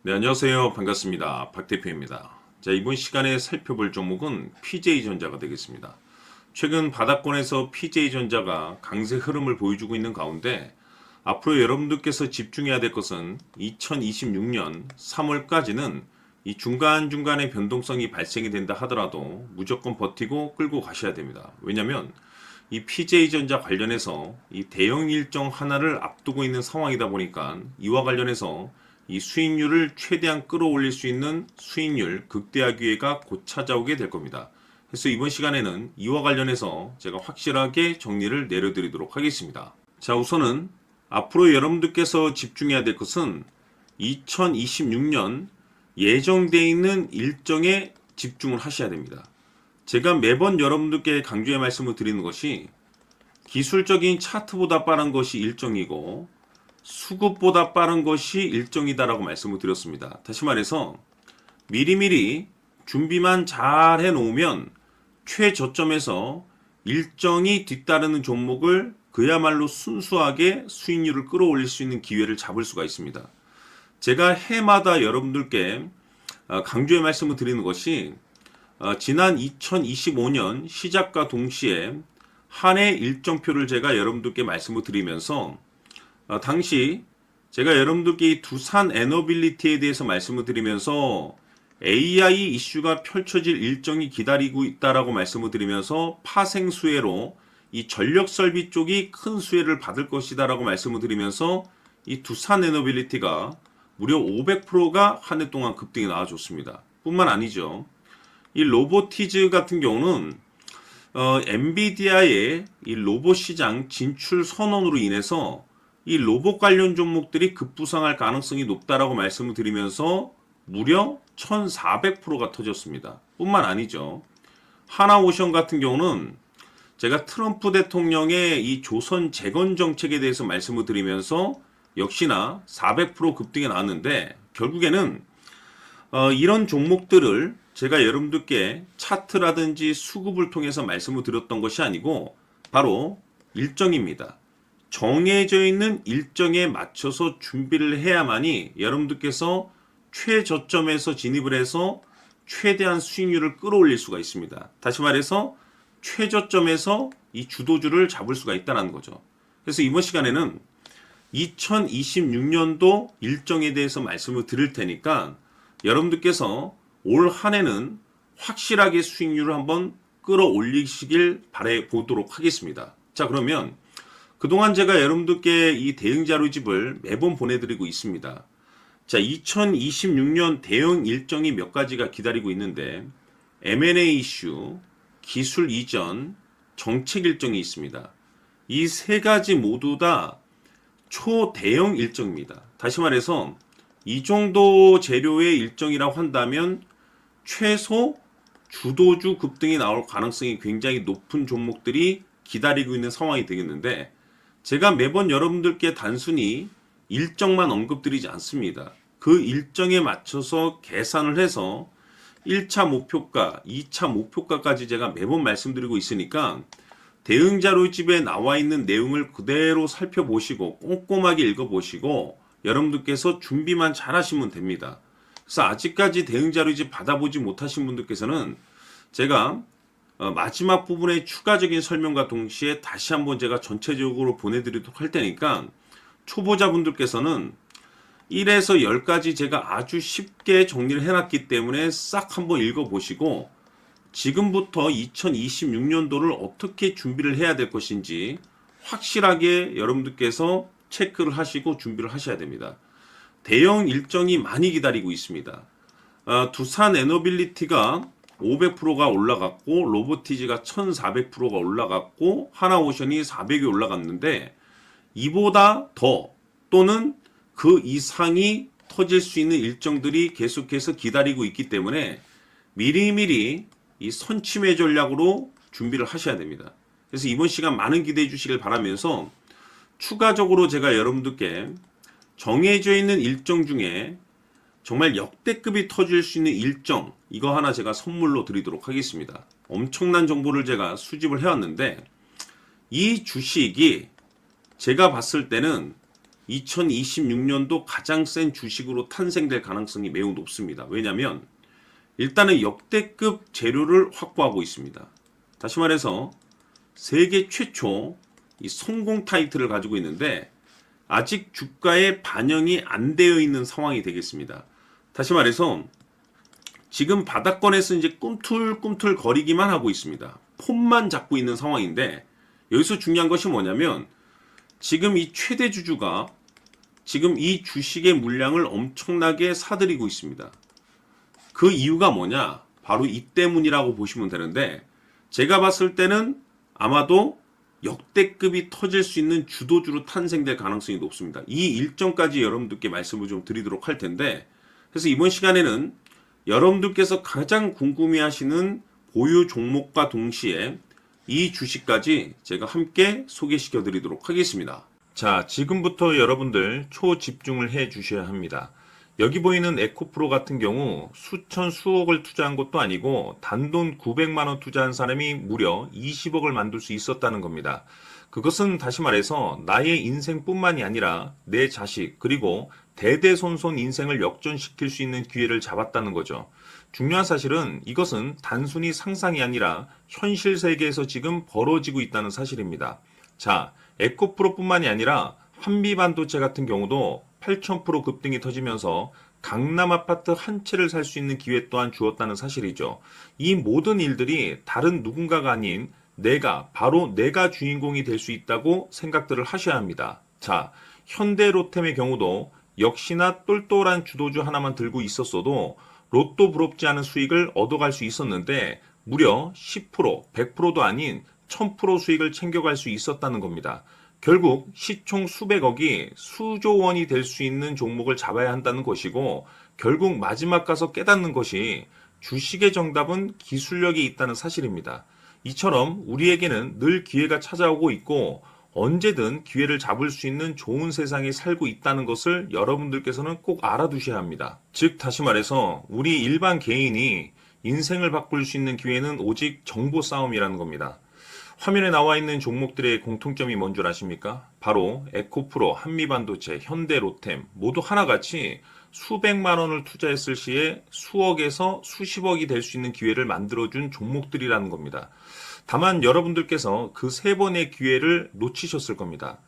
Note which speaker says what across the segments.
Speaker 1: 네, 안녕하세요. 반갑습니다. 박 대표입니다. 자, 이번 시간에 살펴볼 종목은 PJ전자가 되겠습니다. 최근 바닥권에서 PJ전자가 강세 흐름을 보여주고 있는 가운데 앞으로 여러분들께서 집중해야 될 것은 2026년 3월까지는 이 중간중간에 변동성이 발생이 된다 하더라도 무조건 버티고 끌고 가셔야 됩니다. 왜냐하면 이 PJ전자 관련해서 이 대형 일정 하나를 앞두고 있는 상황이다 보니까 이와 관련해서 이 수익률을 최대한 끌어올릴 수 있는 수익률 극대화 기회가 곧 찾아오게 될 겁니다. 그래서 이번 시간에는 이와 관련해서 제가 확실하게 정리를 내려드리도록 하겠습니다. 자, 우선은 앞으로 여러분들께서 집중해야 될 것은 2026년 예정되어 있는 일정에 집중을 하셔야 됩니다. 제가 매번 여러분들께 강조의 말씀을 드리는 것이 기술적인 차트보다 빠른 것이 일정이고 수급보다 빠른 것이 일정이다라고 말씀을 드렸습니다. 다시 말해서 미리미리 준비만 잘 해놓으면 최저점에서 일정이 뒤따르는 종목을 그야말로 순수하게 수익률을 끌어올릴 수 있는 기회를 잡을 수가 있습니다. 제가 해마다 여러분들께 강조의 말씀을 드리는 것이 지난 2025년 시작과 동시에 한 해 일정표를 제가 여러분들께 말씀을 드리면서 당시 제가 여러분들께 이 두산 에너빌리티에 대해서 말씀을 드리면서 AI 이슈가 펼쳐질 일정이 기다리고 있다라고 말씀을 드리면서 파생 수혜로 이 전력 설비 쪽이 큰 수혜를 받을 것이다라고 말씀을 드리면서 이 두산 에너빌리티가 무려 500%가 한 해 동안 급등이 나와줬습니다. 뿐만 아니죠. 이 로보티즈 같은 경우는 엔비디아의 이 로봇 시장 진출 선언으로 인해서 이 로봇 관련 종목들이 급부상할 가능성이 높다라고 말씀을 드리면서 무려 1400%가 터졌습니다. 뿐만 아니죠. 하나오션 같은 경우는 제가 트럼프 대통령의 이 조선 재건 정책에 대해서 말씀을 드리면서 역시나 400% 급등이 나왔는데 결국에는 이런 종목들을 제가 여러분들께 차트라든지 수급을 통해서 말씀을 드렸던 것이 아니고 바로 일정입니다. 정해져 있는 일정에 맞춰서 준비를 해야만이 여러분들께서 최저점에서 진입을 해서 최대한 수익률을 끌어올릴 수가 있습니다. 다시 말해서 최저점에서 이 주도주를 잡을 수가 있다는 거죠. 그래서 이번 시간에는 2026년도 일정에 대해서 말씀을 드릴 테니까 여러분들께서 올 한 해는 확실하게 수익률을 한번 끌어올리시길 바라보도록 하겠습니다. 자, 그러면 그동안 제가 여러분들께 이 대응 자료집을 매번 보내드리고 있습니다. 자, 2026년 대응 일정이 몇 가지가 기다리고 있는데 M&A 이슈, 기술 이전, 정책 일정이 있습니다. 이 세 가지 모두 다 초대형 일정입니다. 다시 말해서 이 정도 재료의 일정이라고 한다면 최소 주도주 급등이 나올 가능성이 굉장히 높은 종목들이 기다리고 있는 상황이 되겠는데 제가 매번 여러분들께 단순히 일정만 언급드리지 않습니다. 그 일정에 맞춰서 계산을 해서 1차 목표가, 2차 목표가까지 제가 매번 말씀드리고 있으니까 대응 자료집에 나와 있는 내용을 그대로 살펴보시고 꼼꼼하게 읽어보시고 여러분들께서 준비만 잘 하시면 됩니다. 그래서 아직까지 대응 자료집 받아보지 못하신 분들께서는 제가 마지막 부분에 추가적인 설명과 동시에 다시 한번 제가 전체적으로 보내드리도록 할 테니까 초보자분들께서는 1에서 10까지 제가 아주 쉽게 정리를 해놨기 때문에 싹 한번 읽어보시고 지금부터 2026년도를 어떻게 준비를 해야 될 것인지 확실하게 여러분들께서 체크를 하시고 준비를 하셔야 됩니다. 대형 일정이 많이 기다리고 있습니다. 두산 에너빌리티가 500%가 올라갔고 로보티즈가 1400%가 올라갔고 하나오션이 400이 올라갔는데 이보다 더 또는 그 이상이 터질 수 있는 일정들이 계속해서 기다리고 있기 때문에 미리미리 이 선침해 전략으로 준비를 하셔야 됩니다. 그래서 이번 시간 많은 기대해 주시길 바라면서 추가적으로 제가 여러분들께 정해져 있는 일정 중에 정말 역대급이 터질 수 있는 일정 이거 하나 제가 선물로 드리도록 하겠습니다. 엄청난 정보를 제가 수집을 해왔는데 이 주식이 제가 봤을 때는 2026년도 가장 센 주식으로 탄생될 가능성이 매우 높습니다. 왜냐하면 일단은 역대급 재료를 확보하고 있습니다. 다시 말해서 세계 최초 이 성공 타이틀을 가지고 있는데 아직 주가에 반영이 안 되어 있는 상황이 되겠습니다. 다시 말해서 지금 바닥권에서 이제 꿈틀꿈틀 거리기만 하고 있습니다. 폼만 잡고 있는 상황인데 여기서 중요한 것이 뭐냐면 지금 이 최대 주주가 지금 이 주식의 물량을 엄청나게 사들이고 있습니다. 그 이유가 뭐냐? 바로 이 때문이라고 보시면 되는데 제가 봤을 때는 아마도 역대급이 터질 수 있는 주도주로 탄생될 가능성이 높습니다. 이 일정까지 여러분들께 말씀을 좀 드리도록 할 텐데 그래서 이번 시간에는 여러분들께서 가장 궁금해하시는 보유 종목과 동시에 이 주식까지 제가 함께 소개시켜 드리도록 하겠습니다. 자, 지금부터 여러분들 초집중을 해 주셔야 합니다. 여기 보이는 에코프로 같은 경우 수천 수억을 투자한 것도 아니고 단돈 900만 원 투자한 사람이 무려 20억을 만들 수 있었다는 겁니다. 그것은 다시 말해서 나의 인생뿐만이 아니라 내 자식 그리고 대대손손 인생을 역전시킬 수 있는 기회를 잡았다는 거죠. 중요한 사실은 이것은 단순히 상상이 아니라 현실 세계에서 지금 벌어지고 있다는 사실입니다. 자, 에코프로뿐만이 아니라 한미반도체 같은 경우도 8,000% 급등이 터지면서 강남 아파트 한 채를 살 수 있는 기회 또한 주었다는 사실이죠. 이 모든 일들이 다른 누군가가 아닌 바로 내가 주인공이 될 수 있다고 생각들을 하셔야 합니다. 자, 현대로템의 경우도 역시나 똘똘한 주도주 하나만 들고 있었어도 로또 부럽지 않은 수익을 얻어갈 수 있었는데 무려 10%, 100%도 아닌 1000% 수익을 챙겨갈 수 있었다는 겁니다. 결국 시총 수백억이 수조 원이 될 수 있는 종목을 잡아야 한다는 것이고 결국 마지막 가서 깨닫는 것이 주식의 정답은 기술력이 있다는 사실입니다. 이처럼 우리에게는 늘 기회가 찾아오고 있고 언제든 기회를 잡을 수 있는 좋은 세상에 살고 있다는 것을 여러분들께서는 꼭 알아두셔야 합니다. 즉 다시 말해서 우리 일반 개인이 인생을 바꿀 수 있는 기회는 오직 정보 싸움이라는 겁니다. 화면에 나와 있는 종목들의 공통점이 뭔 줄 아십니까? 바로 에코프로, 한미반도체, 현대로템 모두 하나같이 수백만 원을 투자했을 시에 수억에서 수십억이 될 수 있는 기회를 만들어준 종목들이라는 겁니다. 다만 여러분들께서 그 세 번의 기회를 놓치셨을 겁니다.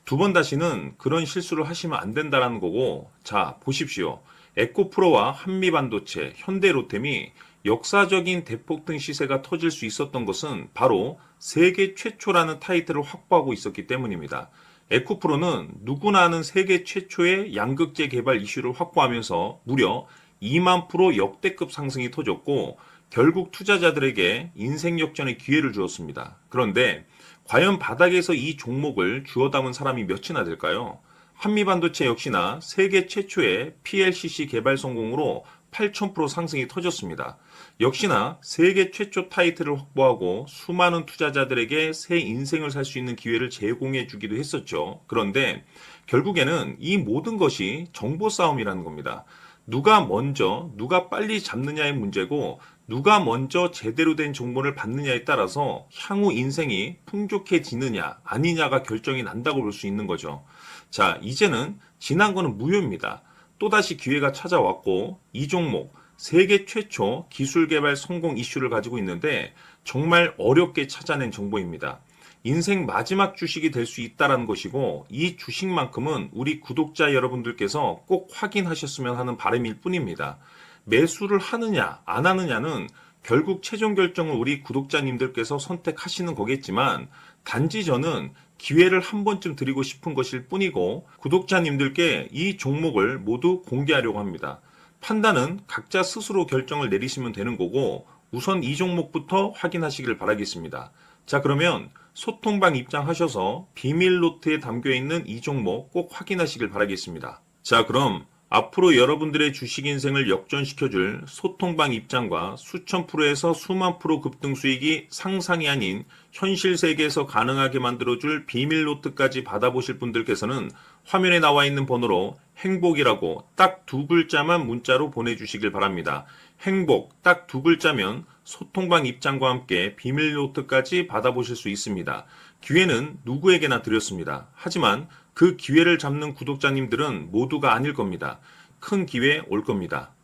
Speaker 1: 두 번 다시는 그런 실수를 하시면 안 된다는 거고 자 보십시오. 에코프로와 한미반도체, 현대로템이 역사적인 대폭등 시세가 터질 수 있었던 것은 바로 세계 최초라는 타이틀을 확보하고 있었기 때문입니다. 에코프로는 누구나 아는 세계 최초의 양극재 개발 이슈를 확보하면서 무려 2만 프로 역대급 상승이 터졌고 결국 투자자들에게 인생 역전의 기회를 주었습니다. 그런데 과연 바닥에서 이 종목을 주워 담은 사람이 몇이나 될까요? 한미반도체 역시나 세계 최초의 PLCC 개발 성공으로 8,000% 상승이 터졌습니다. 역시나 세계 최초 타이틀을 확보하고 수많은 투자자들에게 새 인생을 살 수 있는 기회를 제공해 주기도 했었죠. 그런데 결국에는 이 모든 것이 정보 싸움이라는 겁니다. 누가 먼저, 누가 빨리 잡느냐의 문제고 누가 먼저 제대로 된 정보를 받느냐에 따라서 향후 인생이 풍족해지느냐 아니냐가 결정이 난다고 볼 수 있는 거죠. 자, 이제는 지난 거는 무효입니다. 또다시 기회가 찾아왔고 이 종목 세계 최초 기술 개발 성공 이슈를 가지고 있는데 정말 어렵게 찾아낸 정보입니다. 인생 마지막 주식이 될 수 있다는 것이고 이 주식만큼은 우리 구독자 여러분들께서 꼭 확인하셨으면 하는 바람일 뿐입니다. 매수를 하느냐 안 하느냐는 결국 최종 결정을 우리 구독자님들께서 선택하시는 거겠지만 단지 저는 기회를 한 번쯤 드리고 싶은 것일 뿐이고 구독자님들께 이 종목을 모두 공개하려고 합니다. 판단은 각자 스스로 결정을 내리시면 되는 거고 우선 이 종목부터 확인하시길 바라겠습니다. 자, 그러면 소통방 입장하셔서 비밀 노트에 담겨있는 이 종목 꼭 확인하시길 바라겠습니다. 자, 그럼 앞으로 여러분들의 주식 인생을 역전시켜줄 소통방 입장과 수천 프로에서 수만 프로 급등 수익이 상상이 아닌 현실 세계에서 가능하게 만들어줄 비밀 노트까지 받아보실 분들께서는 화면에 나와 있는 번호로 행복이라고 딱 두 글자만 문자로 보내주시길 바랍니다. 행복 딱 두 글자면 소통방 입장과 함께 비밀 노트까지 받아보실 수 있습니다. 기회는 누구에게나 드렸습니다. 하지만 그 기회를 잡는 구독자님들은 모두가 아닐 겁니다. 큰 기회 올 겁니다.